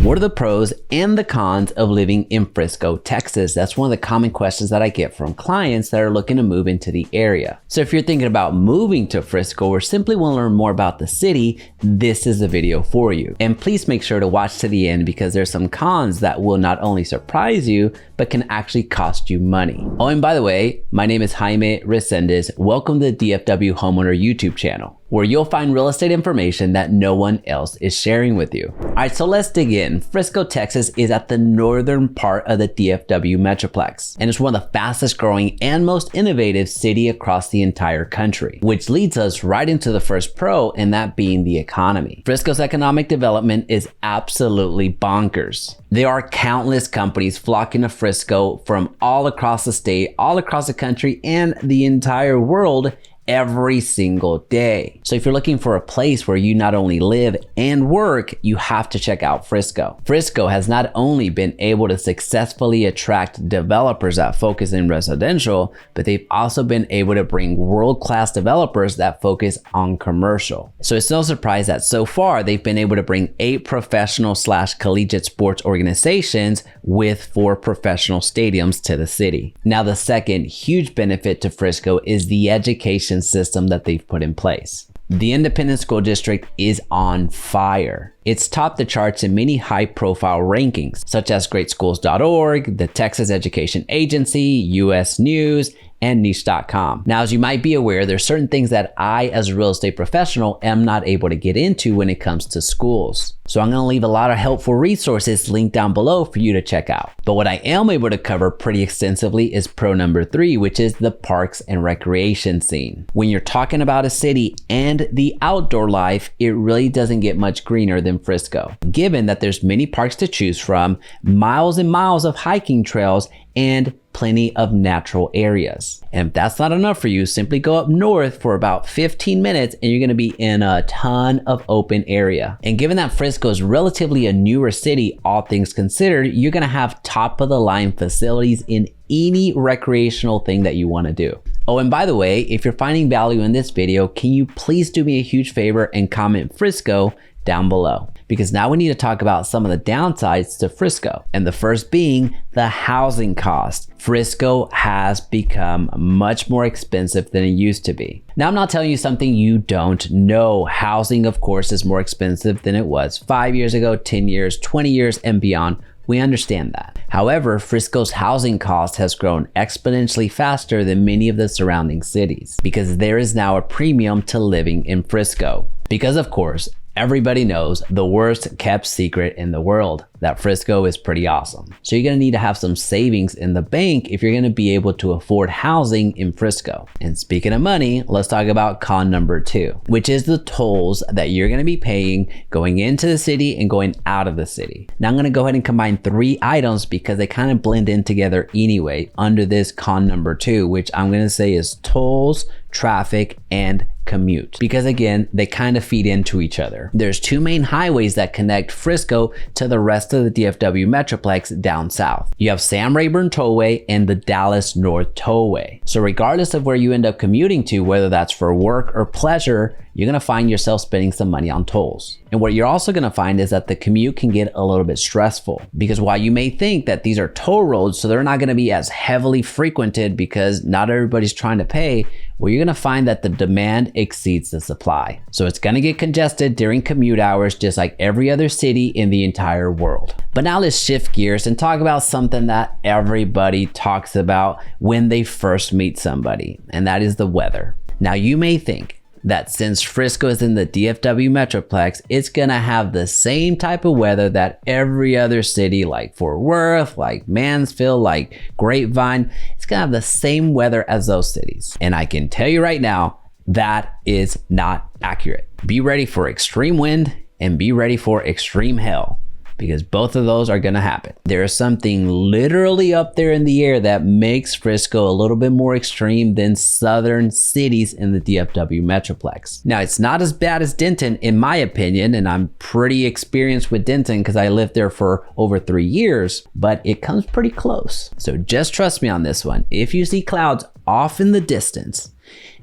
What are the pros and the cons of living in Frisco, Texas? That's one of the common questions that I get from clients that are looking to move into the area. So if you're thinking about moving to Frisco or simply want to learn more about the city, this is the video for you. And please make sure to watch to the end because there's some cons that will not only surprise you, but can actually cost you money. Oh, and by the way, my name is Jaime Resendez. Welcome to the DFW Homeowner YouTube channel, where you'll find real estate information that no one else is sharing with you. All right, so let's dig in. Frisco, Texas is at the northern part of the DFW Metroplex, and it's one of the fastest growing and most innovative city across the entire country, which leads us right into the first pro, and that being the economy. Frisco's economic development is absolutely bonkers. There are countless companies flocking to Frisco from all across the state, all across the country, and the entire world every single day. So if you're looking for a place where you not only live and work, you have to check out Frisco. Frisco has not only been able to successfully attract developers that focus in residential, but they've also been able to bring world-class developers that focus on commercial. So it's no surprise that so far they've been able to bring 8 professional/collegiate sports organizations with 4 professional stadiums to the city. Now, the second huge benefit to Frisco is the education system that they've put in place. The Independent School District is on fire. It's topped the charts in many high-profile rankings, such as greatschools.org, the Texas Education Agency, US News, and niche.com. Now, as you might be aware, there's certain things that I, as a real estate professional, am not able to get into when it comes to schools. So I'm going to leave a lot of helpful resources linked down below for you to check out. But what I am able to cover pretty extensively is pro number 3, which is the parks and recreation scene. When you're talking about a city and the outdoor life, it really doesn't get much greener than Frisco, given that there's many parks to choose from, miles and miles of hiking trails, and plenty of natural areas. And if that's not enough for you, simply go up north for about 15 minutes and you're going to be in a ton of open area. And given that Frisco is relatively a newer city, all things considered, you're going to have top of the line facilities in any recreational thing that you want to do. Oh, and by the way, if you're finding value in this video, can you please do me a huge favor and comment Frisco down below? Because now we need to talk about some of the downsides to Frisco. And the first being the housing cost. Frisco has become much more expensive than it used to be. Now, I'm not telling you something you don't know. Housing, of course, is more expensive than it was 5 years ago, 10 years, 20 years, and beyond. We understand that. However, Frisco's housing cost has grown exponentially faster than many of the surrounding cities because there is now a premium to living in Frisco. Because, of course, everybody knows the worst kept secret in the world, that Frisco is pretty awesome. So you're gonna need to have some savings in the bank if you're gonna be able to afford housing in Frisco. And speaking of money, let's talk about con number 2, which is the tolls that you're gonna be paying going into the city and going out of the city. Now I'm gonna go ahead and combine 3 items because they kind of blend in together anyway under this con number 2, which I'm gonna say is tolls, traffic, and commute, because again, they kind of feed into each other. There's 2 main highways that connect Frisco to the rest of the DFW Metroplex down south. You have Sam Rayburn Tollway and the Dallas North Tollway. So regardless of where you end up commuting to, whether that's for work or pleasure, you're gonna find yourself spending some money on tolls. And what you're also gonna find is that the commute can get a little bit stressful, because while you may think that these are toll roads, so they're not gonna be as heavily frequented because not everybody's trying to pay, well, you're gonna find that the demand exceeds the supply. So it's gonna get congested during commute hours, just like every other city in the entire world. But now let's shift gears and talk about something that everybody talks about when they first meet somebody, and that is the weather. Now you may think that since Frisco is in the DFW Metroplex, it's gonna have the same type of weather that every other city like Fort Worth, like Mansfield, like Grapevine, it's gonna have the same weather as those cities. And I can tell you right now, that is not accurate. Be ready for extreme wind and be ready for extreme hail, because both of those are gonna happen. There is something literally up there in the air that makes Frisco a little bit more extreme than southern cities in the DFW Metroplex. Now, it's not as bad as Denton, in my opinion, and I'm pretty experienced with Denton because I lived there for over 3 years, but it comes pretty close. So just trust me on this one. If you see clouds off in the distance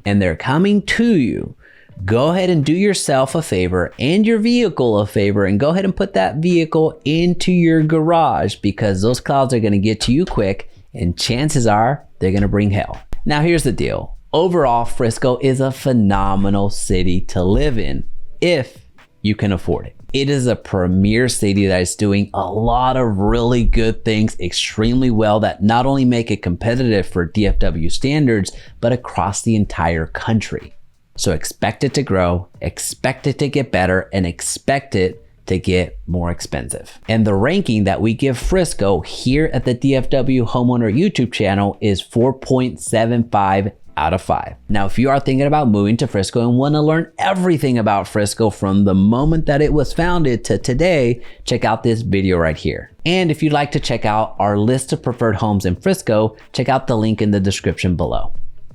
and they're coming to you, go ahead and do yourself a favor and your vehicle a favor and go ahead and put that vehicle into your garage, because those clouds are going to get to you quick and chances are they're going to bring hail. Now here's the deal. Overall, Frisco is a phenomenal city to live in if you can afford it. It is a premier city that is doing a lot of really good things extremely well that not only make it competitive for DFW standards, but across the entire country. So expect it to grow, expect it to get better, and expect it to get more expensive. And the ranking that we give Frisco here at the DFW Homeowner YouTube channel is 4.75 out of 5. Now, if you are thinking about moving to Frisco and want to learn everything about Frisco from the moment that it was founded to today, check out this video right here. And if you'd like to check out our list of preferred homes in Frisco, check out the link in the description below.